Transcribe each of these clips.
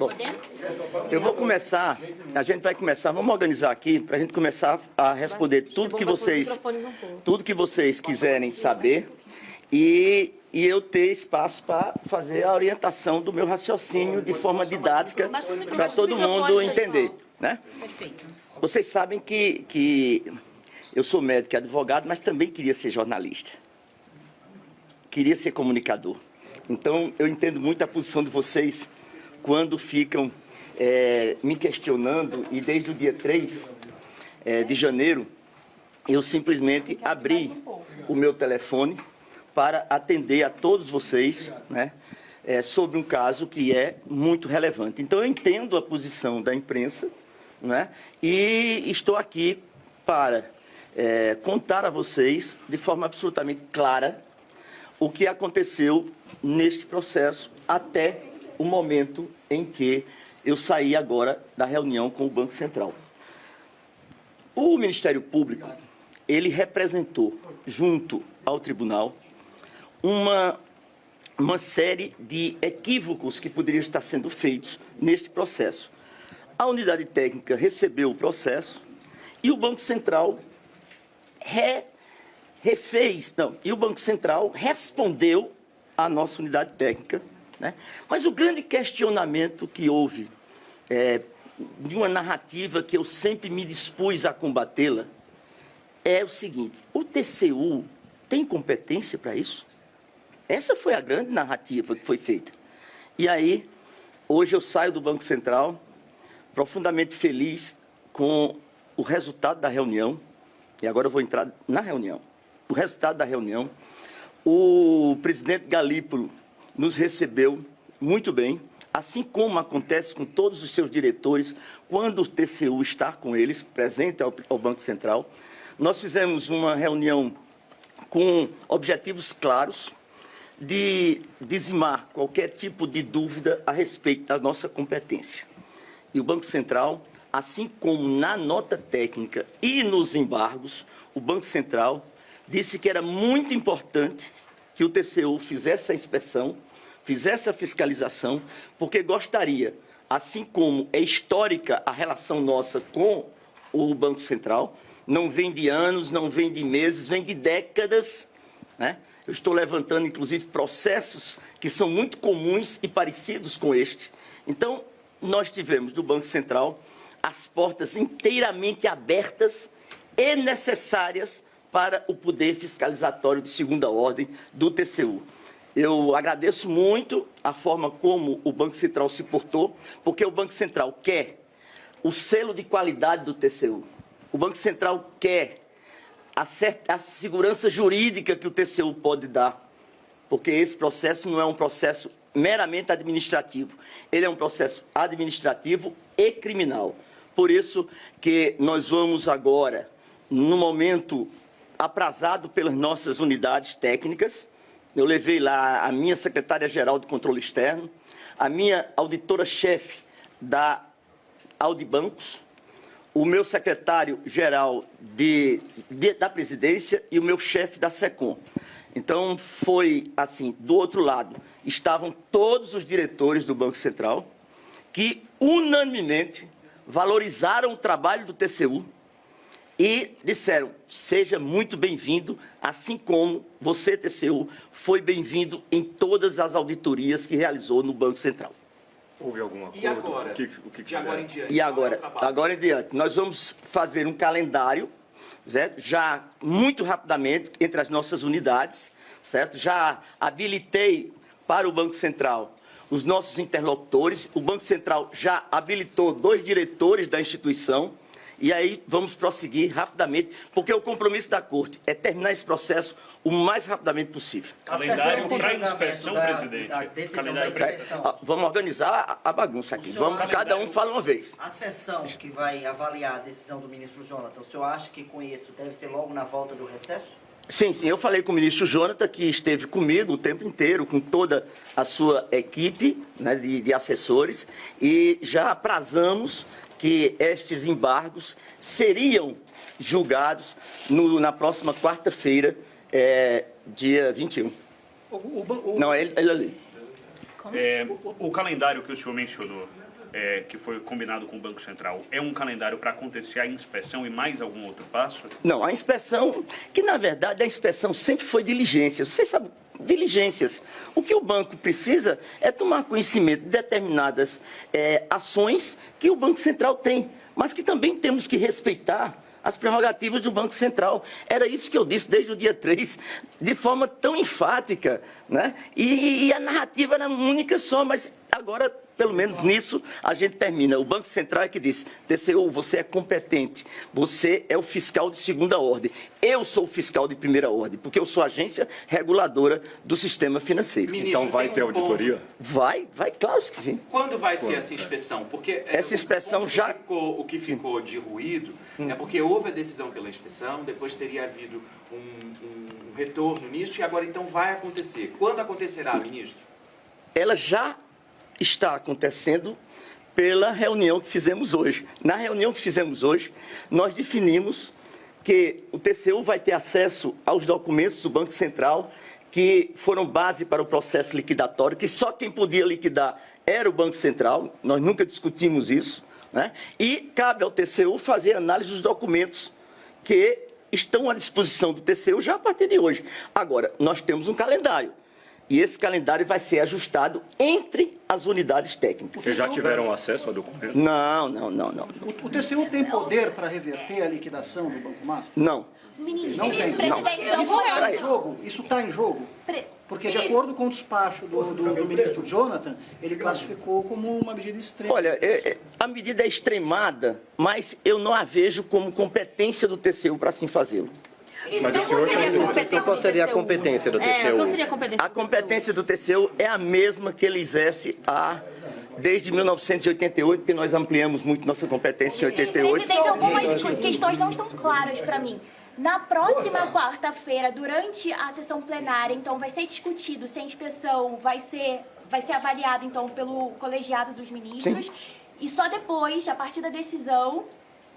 Bom, eu vou começar, a gente vai começar, vamos organizar aqui para a gente começar a responder tudo que vocês quiserem saber e eu ter espaço para fazer a orientação do meu raciocínio de forma didática para todo mundo entender, né? Perfeito. Vocês sabem que eu sou médico e advogado, mas também queria ser jornalista. Queria ser comunicador. Então, eu entendo muito a posição de vocês quando ficam me questionando, e desde o dia 3 de janeiro, eu simplesmente abri o meu telefone para atender a todos vocês, né, sobre um caso que é muito relevante. Então, eu entendo a posição da imprensa, né, e estou aqui para contar a vocês, de forma absolutamente clara, o que aconteceu neste processo até o momento em que eu saí agora da reunião com o Banco Central. O Ministério Público, ele representou, junto ao tribunal, uma série de equívocos que poderiam estar sendo feitos neste processo. A unidade técnica recebeu o processo e o Banco Central e o Banco Central respondeu à nossa unidade técnica, né? Mas o grande questionamento que houve, de uma narrativa que eu sempre me dispus a combatê-la, é o seguinte: o TCU tem competência para isso? Essa foi a grande narrativa que foi feita. E aí, hoje eu saio do Banco Central profundamente feliz com o resultado da reunião, e agora eu vou entrar na reunião. O resultado da reunião, o presidente Galípolo nos recebeu muito bem, assim como acontece com todos os seus diretores, quando o TCU está com eles, presente ao Banco Central. Nós fizemos uma reunião com objetivos claros de dizimar qualquer tipo de dúvida a respeito da nossa competência. E o Banco Central, assim como na nota técnica e nos embargos, o Banco Central disse que era muito importante que o TCU fizesse a inspeção, fizesse a fiscalização, porque gostaria, assim como é histórica a relação nossa com o Banco Central, não vem de anos, não vem de meses, vem de décadas, né? Eu estou levantando, inclusive, processos que são muito comuns e parecidos com este. Então, nós tivemos do Banco Central as portas inteiramente abertas e necessárias para o poder fiscalizatório de segunda ordem do TCU. Eu agradeço muito a forma como o Banco Central se portou, porque o Banco Central quer o selo de qualidade do TCU. O Banco Central quer a segurança jurídica que o TCU pode dar, porque esse processo não é um processo meramente administrativo, ele é um processo administrativo e criminal. Por isso que nós vamos agora, no momento aprazado pelas nossas unidades técnicas, eu levei lá a minha secretária-geral de controle externo, a minha auditora-chefe da Audibancos, o meu secretário-geral da presidência e o meu chefe da SECOM. Então, foi assim, do outro lado, estavam todos os diretores do Banco Central, que unanimemente valorizaram o trabalho do TCU e disseram: seja muito bem-vindo, assim como você, TCU, foi bem-vindo em todas as auditorias que realizou no Banco Central. Houve algum acordo? E agora? De agora em diante? E agora em diante, nós vamos fazer um calendário, certo? Já muito rapidamente entre as nossas unidades, certo? Já habilitei para o Banco Central os nossos interlocutores, o Banco Central já habilitou 2 diretores da instituição, e aí vamos prosseguir rapidamente, porque o compromisso da Corte é terminar esse processo o mais rapidamente possível. Calendário para inspeção, presidente. Calendário para inspeção. Vamos organizar a bagunça aqui. Vamos, cada um fala uma vez. A sessão que vai avaliar a decisão do ministro Jonathan, o senhor acha que com isso deve ser logo na volta do recesso? Sim, eu falei com o ministro Jonathan, que esteve comigo o tempo inteiro, com toda a sua equipe, né, de assessores, e já aprazamos que estes embargos seriam julgados na próxima quarta-feira, dia 21. Não, é ele ali. O calendário que o senhor mencionou, que foi combinado com o Banco Central, é um calendário para acontecer a inspeção e mais algum outro passo? Não, a inspeção, que na verdade a inspeção sempre foi diligência. Vocês sabem, diligências. O que o banco precisa é tomar conhecimento de determinadas ações que o Banco Central tem, mas que também temos que respeitar as prerrogativas do Banco Central. Era isso que eu disse desde o dia 3, de forma tão enfática, né? E a narrativa era única só, mas agora, pelo menos nisso, a gente termina. O Banco Central é que diz: TCU, você é competente, você é o fiscal de segunda ordem. Eu sou o fiscal de primeira ordem, porque eu sou a agência reguladora do sistema financeiro. Ministro, então vai ter auditoria? Vai, claro que sim. Quando vai ser essa inspeção? Porque essa inspeção já... O que ficou de ruído é porque houve a decisão pela inspeção, depois teria havido um retorno nisso, e agora então vai acontecer. Quando acontecerá, ministro? Ela já está acontecendo pela reunião que fizemos hoje. Na reunião que fizemos hoje, nós definimos que o TCU vai ter acesso aos documentos do Banco Central que foram base para o processo liquidatório, que só quem podia liquidar era o Banco Central, nós nunca discutimos isso, né? E cabe ao TCU fazer análise dos documentos que estão à disposição do TCU já a partir de hoje. Agora, nós temos um calendário. E esse calendário vai ser ajustado entre as unidades técnicas. Vocês já tiveram acesso ao documento? Não. O TCU tem poder para reverter a liquidação do Banco Master? Não. Não tem. Não. Isso está em jogo? Porque, de acordo com o despacho do ministro Jonathan, ele classificou como uma medida extrema. Olha, a medida é extremada, mas eu não a vejo como competência do TCU para assim fazê-lo. Mas o senhor qual seria a competência do TCU? Qual seria a competência? A competência do TCU é a mesma que ele exerce desde 1988, porque nós ampliamos muito nossa competência em 88. Presidente, algumas questões não estão claras para mim. Na próxima quarta-feira, durante a sessão plenária, então, vai ser discutido se a inspeção vai ser avaliada, então, pelo colegiado dos ministros. Sim. E só depois, a partir da decisão,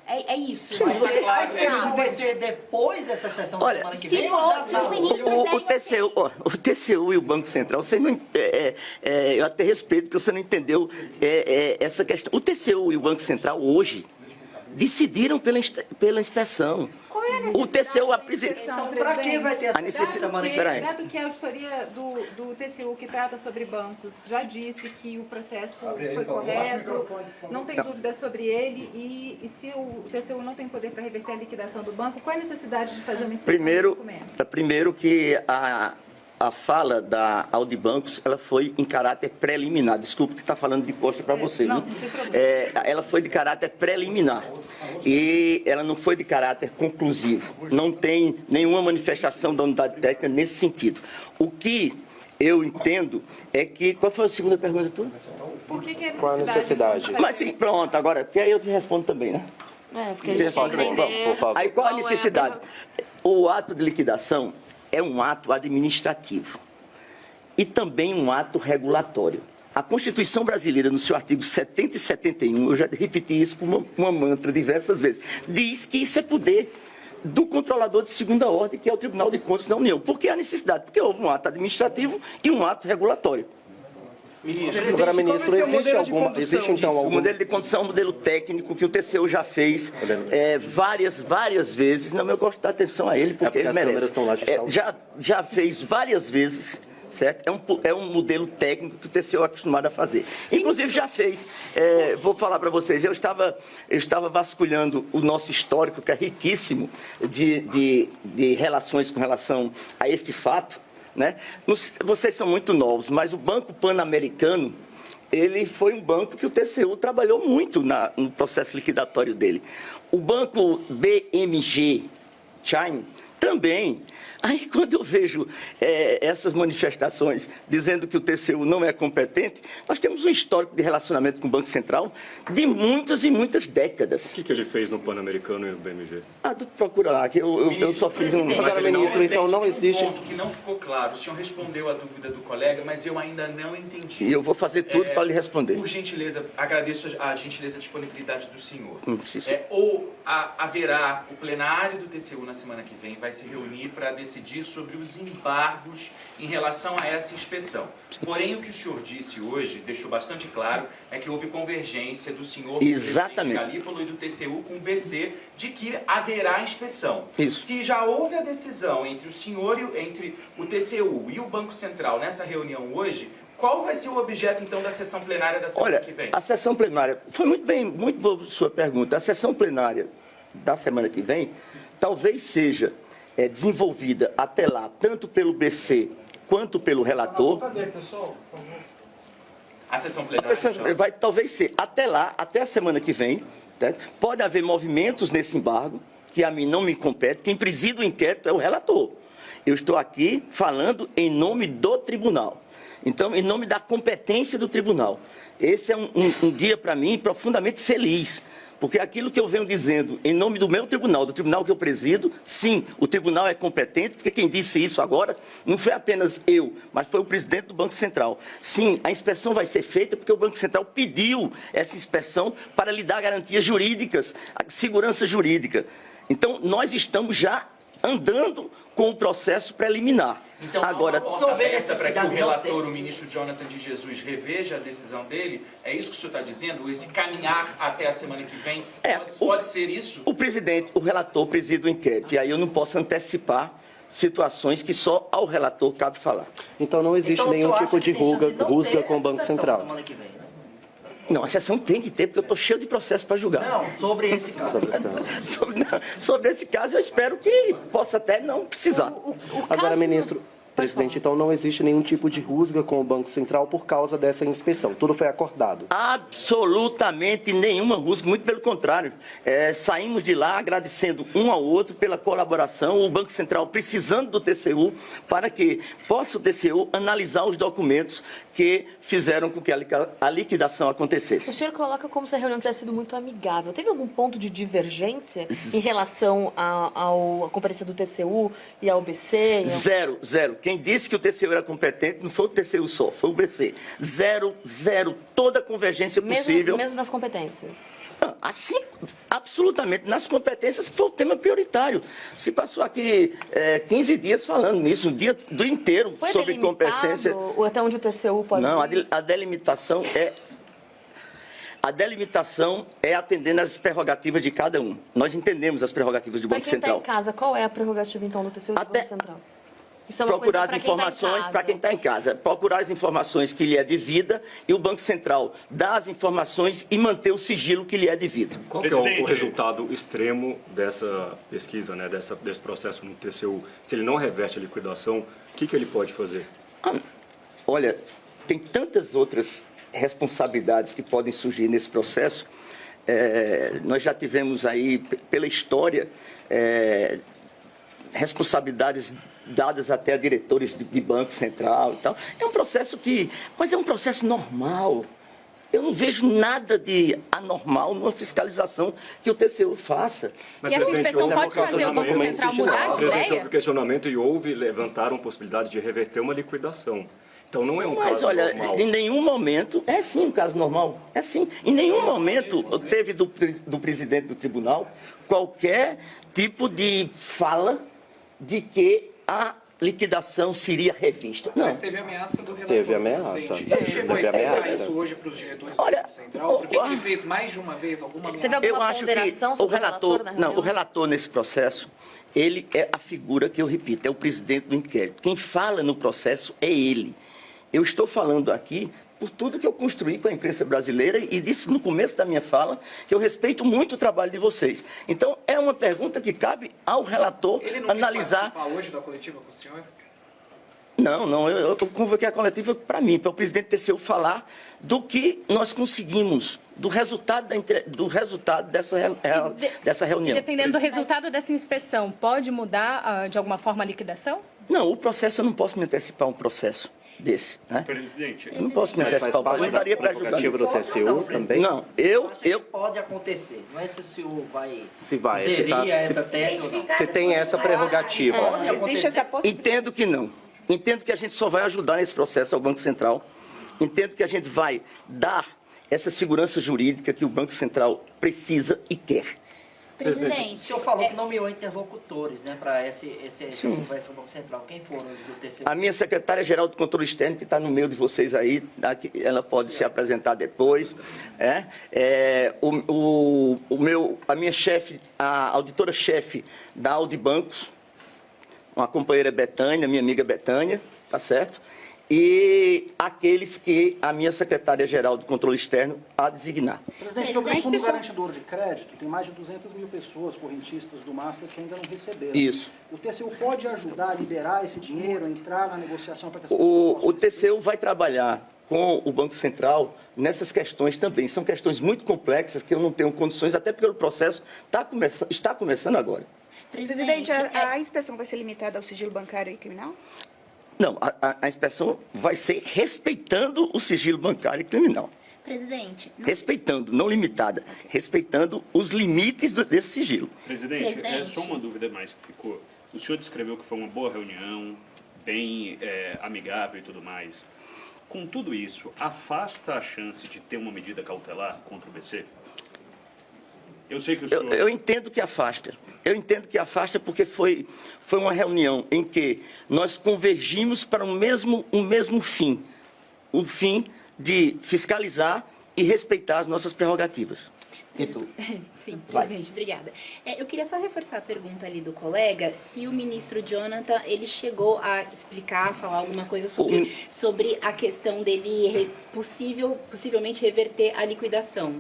é isso. Sim, A inspeção vai ser depois dessa sessão da semana que vem? Se os ministros o TCU e o Banco Central, você não, eu até respeito que você não entendeu essa questão. O TCU e o Banco Central, hoje, decidiram pela inspeção. Qual é a necessidade? O TCU apresentou. Então, para que vai ter essa necessidade? Dado que a auditoria do TCU, que trata sobre bancos, já disse que o processo foi correto, não tem dúvida sobre ele, e se o TCU não tem poder para reverter a liquidação do banco, qual é a necessidade de fazer uma inspeção do documento? Primeiro que a fala da Audibancos, ela foi em caráter preliminar. Desculpe que está falando de costa para você. Não tem problema. Ela foi de caráter preliminar. E ela não foi de caráter conclusivo. Não tem nenhuma manifestação da unidade técnica nesse sentido. O que eu entendo é que... Qual foi a segunda pergunta tua? Por que é Qual a necessidade? Mas sim, pronto, agora, porque aí eu te respondo também, né? porque a gente por favor. Aí qual a necessidade? O ato de liquidação é um ato administrativo e também um ato regulatório. A Constituição brasileira, no seu artigo 70 e 71, eu já repeti isso como uma mantra diversas vezes, diz que isso é poder do controlador de segunda ordem, que é o Tribunal de Contas da União. Por que a necessidade? Porque houve um ato administrativo e um ato regulatório. Ministro, agora, ministro, existe então algum... O modelo de condução é um modelo técnico que o TCU já fez várias vezes. Não, eu gosto de dar atenção a ele porque ele merece. Já fez várias vezes, certo? É um modelo técnico que o TCU é acostumado a fazer. Inclusive já fez. Vou falar para vocês, eu estava vasculhando o nosso histórico, que é riquíssimo de relações com relação a este fato. Né? Vocês são muito novos, mas o Banco Pan-Americano, ele foi um banco que o TCU trabalhou muito no processo liquidatório dele. O Banco BMG Chime também. Aí, quando eu vejo essas manifestações dizendo que o TCU não é competente, nós temos um histórico de relacionamento com o Banco Central de muitas e muitas décadas. O que ele fez no Pan-Americano e no BMG? Tu procura lá, que eu só fiz um... Agora, ministro, então não existe... Um ponto que não ficou claro. O senhor respondeu a dúvida do colega, mas eu ainda não entendi. E eu vou fazer tudo para lhe responder. Por gentileza, agradeço a gentileza e a disponibilidade do senhor. Sim. Ou haverá o plenário do TCU na semana que vem, vai se reunir para decidir sobre os embargos em relação a essa inspeção. Porém, o que o senhor disse hoje, deixou bastante claro, é que houve convergência do senhor com o presidente Galípolo e do TCU com o BC de que haverá inspeção. Isso. Se já houve a decisão entre o senhor, entre o TCU e o Banco Central nessa reunião hoje, qual vai ser o objeto, então, da sessão plenária da semana que vem? A sessão plenária, foi muito boa sua pergunta. A sessão plenária da semana que vem talvez seja desenvolvida até lá, tanto pelo BC quanto pelo relator. Cadê, pessoal? Por favor. A sessão plenária Vai talvez ser até lá, até a semana que vem. Certo? Pode haver movimentos nesse embargo, que a mim não me compete. Quem preside o inquérito é o relator. Eu estou aqui falando em nome do tribunal. Então, em nome da competência do tribunal. Esse é um dia, para mim, profundamente feliz, porque aquilo que eu venho dizendo em nome do meu tribunal, do tribunal que eu presido, sim, o tribunal é competente, porque quem disse isso agora não foi apenas eu, mas foi o presidente do Banco Central. Sim, a inspeção vai ser feita porque o Banco Central pediu essa inspeção para lhe dar garantias jurídicas, segurança jurídica. Então, nós estamos já andando com o processo preliminar. Então, agora, para que o relator, o ministro Jonathan de Jesus, reveja a decisão dele, é isso que o senhor está dizendo? Esse caminhar até a semana que vem, pode ser isso? O presidente, o relator preside o inquérito, e aí eu não posso antecipar situações que só ao relator cabe falar. Então não existe nenhum tipo de rusga com o Banco Central. Não, a sessão tem que ter, porque eu estou cheio de processo para julgar. Não, sobre esse caso. Sobre esse caso, eu espero que possa até não precisar. Agora, ministro, presidente, então não existe nenhum tipo de rusga com o Banco Central por causa dessa inspeção. Tudo foi acordado. Absolutamente nenhuma rusga, muito pelo contrário. Saímos de lá agradecendo um ao outro pela colaboração, o Banco Central precisando do TCU para que possa o TCU analisar os documentos que fizeram com que a liquidação acontecesse. O senhor coloca como se a reunião tivesse sido muito amigável. Teve algum ponto de divergência em relação à comparecência do TCU e ao BC? Zero. Quem disse que o TCU era competente não foi o TCU só, foi o BC. Zero. Toda a convergência possível. Mesmo nas competências? Assim, absolutamente. Nas competências foi o tema prioritário. Se passou aqui 15 dias falando nisso, o dia inteiro foi sobre competência. Ou até onde o TCU pode Não, ir? a delimitação é atendendo às prerrogativas de cada um. Nós entendemos as prerrogativas do Banco Central. Para quem está em casa, qual é a prerrogativa, então, do TCU e do Banco Central? Procurar as informações para quem está em casa. Procurar as informações que lhe é devida e o Banco Central dar as informações e manter o sigilo que lhe é devido. Qual que é o resultado extremo dessa pesquisa, né, desse processo no TCU? Se ele não reverte a liquidação, o que ele pode fazer? Olha, tem tantas outras responsabilidades que podem surgir nesse processo. Nós já tivemos aí, pela história, responsabilidades dadas até a diretores de Banco Central e tal. É um processo mas é um processo normal. Eu não vejo nada de anormal numa fiscalização que o TCU faça. Mas, e essa inspeção pode fazer o Banco Central mudar de ideia? Houve questionamento e levantaram possibilidade de reverter uma liquidação. Então não é um caso normal. Mas olha, em nenhum momento, é sim um caso normal, é sim. Em nenhum momento teve do presidente do tribunal qualquer tipo de fala de que a liquidação seria revista. Não. Mas teve ameaça do relator. Teve ameaça. Ele chegou a explicar isso hoje para os diretores do Banco Central? Por que ele fez mais de uma vez alguma ameaça? Teve alguma ponderação sobre o relator nesse processo, ele é a figura que eu repito, é o presidente do inquérito. Quem fala no processo é ele. Eu estou falando aqui por tudo que eu construí com a imprensa brasileira e disse no começo da minha fala que eu respeito muito o trabalho de vocês. Então, é uma pergunta que cabe ao relator analisar. Ele não quis hoje da coletiva com o senhor? Não, eu convoquei a coletiva para mim, para o presidente TCU falar do que nós conseguimos, do resultado dessa reunião. E dependendo do resultado dessa inspeção, pode mudar de alguma forma a liquidação? Não, o processo eu não posso me antecipar um processo desse, né? Presidente, eu não posso me antecipar, eu estaria para julgar. Do TCU também? Não, pode acontecer, não é se o senhor vai... Se vai, essa tese ou não. Se tem essa prerrogativa. Existe essa possibilidade? Entendo que não. Entendo que a gente só vai ajudar nesse processo ao Banco Central. Entendo que a gente vai dar essa segurança jurídica que o Banco Central precisa e quer. O Presidente, senhor falou que nomeou interlocutores, né, para essa conversa com o Banco Central. Quem foram os do TCU? A minha secretária-geral do Controle Externo, que está no meio de vocês aí, ela pode se apresentar depois. A minha chefe, a auditora-chefe da Audibancos, uma companheira Betânia, minha amiga Betânia, tá certo? E aqueles que a minha secretária-geral do Controle Externo a designar. Presidente, sobre o Fundo Garantidor de Crédito, tem mais de 200 mil pessoas correntistas do Master que ainda não receberam. Isso. O TCU pode ajudar a liberar esse dinheiro, a entrar na negociação para que as pessoas O possam TCU vai trabalhar com o Banco Central nessas questões também. São questões muito complexas que eu não tenho condições, até porque o processo está começando agora. Presidente, a inspeção vai ser limitada ao sigilo bancário e criminal? Não, a inspeção vai ser respeitando o sigilo bancário e criminal. presidente. Respeitando, não limitada, respeitando os limites desse sigilo. Presidente, é só uma dúvida mais que ficou. O senhor descreveu que foi uma boa reunião, bem amigável e tudo mais. Com tudo isso, afasta a chance de ter uma medida cautelar contra o BC? Eu sei que o senhor... Eu entendo que afasta. Eu entendo que afasta porque foi uma reunião em que nós convergimos para um mesmo fim. O fim de fiscalizar e respeitar as nossas prerrogativas. E tu? Sim, presidente, obrigada. Eu queria só reforçar a pergunta ali do colega, se o ministro Jonathan, ele chegou a explicar, falar alguma coisa sobre a questão dele possivelmente reverter a liquidação.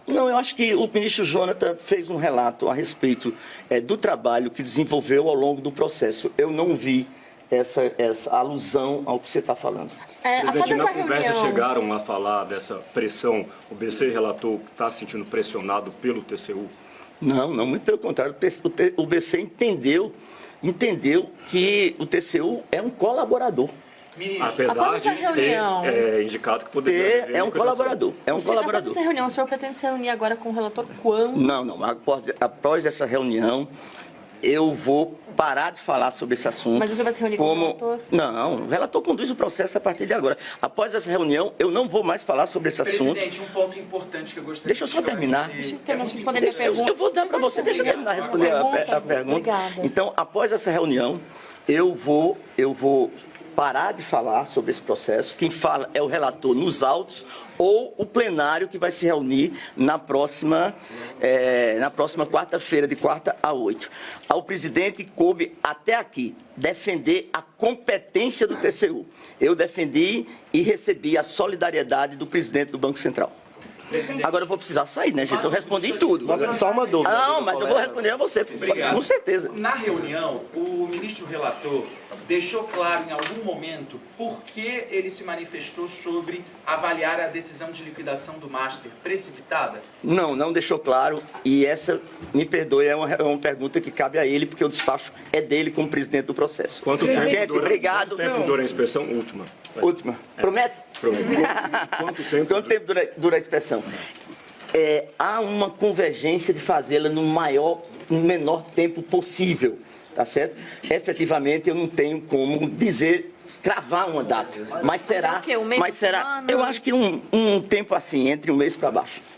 Não, eu acho que o ministro Jonathan fez um relato a respeito do trabalho que desenvolveu ao longo do processo. Eu não vi essa alusão ao que você está falando. Presidente, na conversa chegaram a falar dessa pressão. O BC relatou que está se sentindo pressionado pelo TCU? Não, muito pelo contrário. O BC entendeu que o TCU é um colaborador. Apesar de ter indicado que poderia haver um colaborador. Após essa reunião, o senhor pretende se reunir agora com o relator quando? Não. Após essa reunião, eu vou parar de falar sobre esse assunto. Mas o senhor vai se reunir com o relator? Não, o relator conduz o processo a partir de agora. Após essa reunião, eu não vou mais falar sobre esse assunto. Presidente, um ponto importante que eu gostaria Deixa eu só terminar. Eu vou dar para você. Deixa eu terminar de responder a pergunta. Então, após essa reunião, eu vou parar de falar sobre esse processo. Quem fala é o relator nos autos ou o plenário que vai se reunir na próxima quarta-feira, de 4 a 8. Ao presidente coube até aqui defender a competência do TCU. Eu defendi e recebi a solidariedade do presidente do Banco Central. Agora eu vou precisar sair, né, gente? Eu respondi tudo. Só uma dúvida. Não, mas eu vou responder a você, com certeza. Na reunião, o ministro relator deixou claro em algum momento por que ele se manifestou sobre avaliar a decisão de liquidação do Master precipitada? Não deixou claro. E essa, me perdoe, é uma pergunta que cabe a ele, porque o despacho é dele como presidente do processo. Quanto tempo gente, obrigado. Quanto tempo dura a inspeção? Última. Promete? Prometo. Quanto tempo dura a inspeção? Há uma convergência de fazê-la no menor tempo possível, tá certo? Efetivamente, eu não tenho como cravar uma data, mas será, eu acho que um tempo assim, entre um mês para baixo.